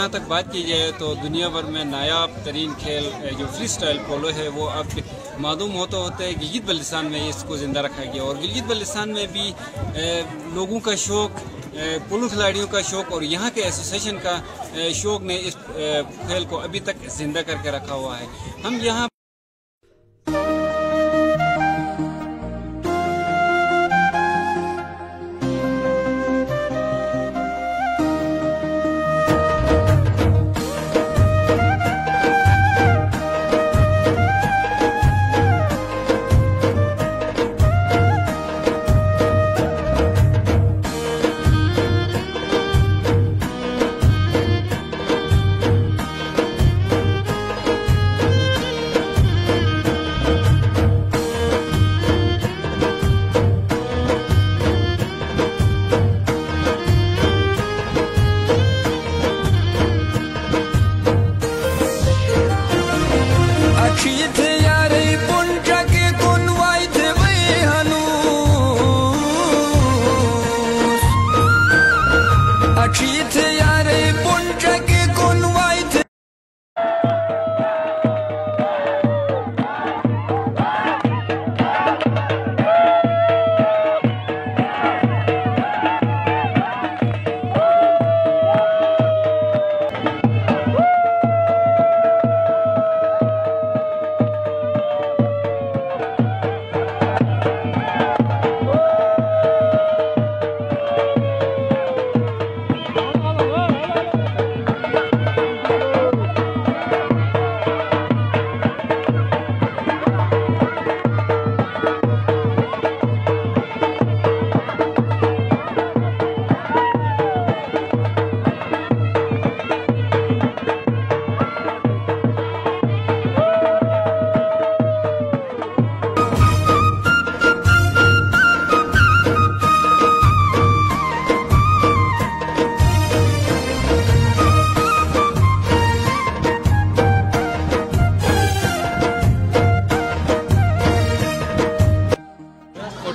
जहाँ तक बात की जाए तो दुनिया भर में नायाब तरीन खेल जो फ्री स्टाइल पोलो है वो अब मालूम होते गिलगित बल्तिस्तान में इसको ज़िंदा रखा गया। और गिलगित बल्तिस्तान में भी लोगों का शौक़, पोलो खिलाड़ियों का शौक़ और यहाँ के एसोसिएशन का शौक़ ने इस खेल को अभी तक ज़िंदा करके रखा हुआ है। हम यहाँ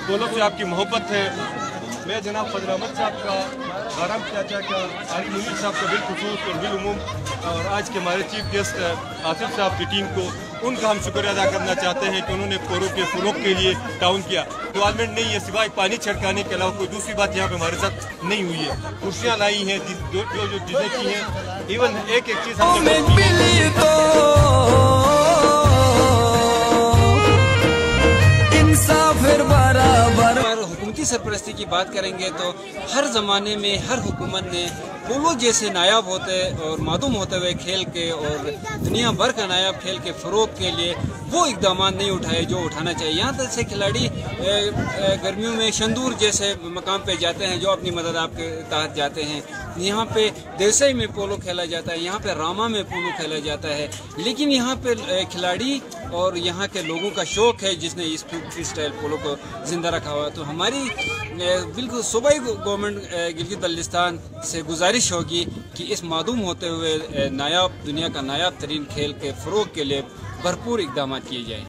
पोलो से आपकी मोहब्बत है। मैं जनाब फजल अहमद साहब का, आराम चाचा का, आरिफ मुनीर साहब का बिलखुसूस और बिलउमूम और आज के हमारे चीफ गेस्ट आसिफ साहब की टीम को उनका हम शुक्रिया अदा करना चाहते हैं कि उन्होंने पोलो के फ़रोग़ के लिए टाउन किया। टूर्नामेंट नहीं है, सिवाय पानी छिड़काने के अलावा कोई दूसरी बात यहाँ पे हमारे साथ नहीं हुई है। कुर्सियाँ लाई हैं जो चीज़ें की हैं, इवन एक चीज़ हुकूमती सरपरस्ती की बात करेंगे तो हर ज़माने में हर हुकूमत ने पोलो जैसे नायाब होते और मादूम होते हुए खेल के और दुनिया भर का नायाब खेल के फ़रोग़ के लिए वो इक़दाम नहीं उठाए जो उठाना चाहिए। यहाँ तक से खिलाड़ी गर्मियों में शंदूर जैसे मकाम पे जाते हैं जो अपनी मदद आपके तहत जाते हैं। यहाँ पे देसाई में पोलो खेला जाता है, यहाँ पे रामा में पोलो खेला जाता है, लेकिन यहाँ पे खिलाड़ी और यहाँ के लोगों का शौक़ है जिसने इस फ्री स्टाइल पोलो को ज़िंदा रखा हुआ है। तो हमारी बिल्कुल सूबाई गवर्नमेंट गिलगित बल्तिस्तान से गुजारिश होगी कि इस मादूम होते हुए नायाब दुनिया का नायाब तरीन खेल के फ़रोग़ के लिए भरपूर इक़दाम किए जाएँ।